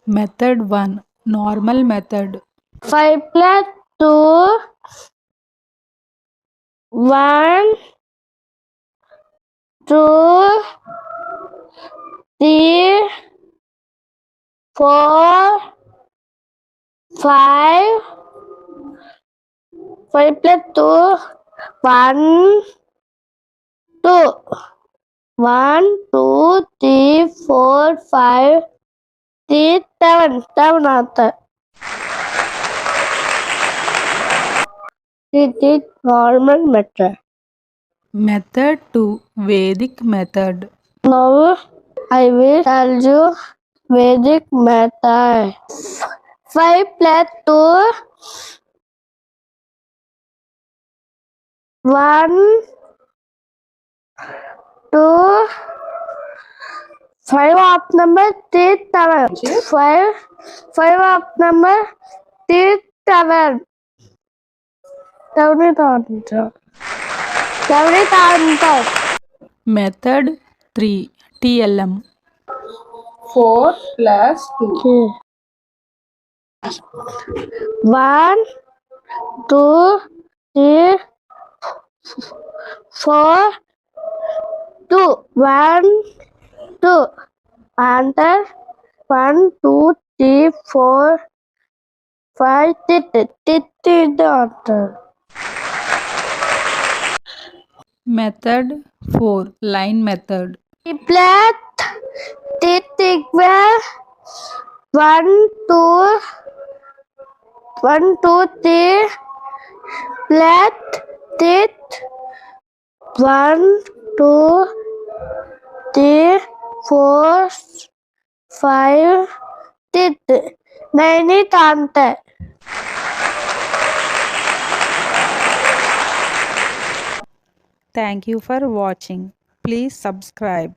Method 1. Normal method. 5 plus 2, 1, 2, 3, 4, 5. 5 plus 2, 1, 2. 1, 2, 3, 4, 5, 3, 7. 7 answer. It is normal method. Method 2. Vedic method. Now I will tell you Vedic method. 5 plus 2, 1, 2, 5 of number 3, 7. 5 of number 3, 7. 7 answer. 7 answer. Method 3. TLM. 4 plus 2. 1, 2, 3, 4, 2. 1, 2. Answer 1, 2, 3, 4, 5, 6. This is the answer. Method 4. Line method. Replace this equal 1, 2, 1, 2, 3. Let this 1, 2, 3, 4, 5, 6. 9 is answer. Thank you for watching. Please subscribe.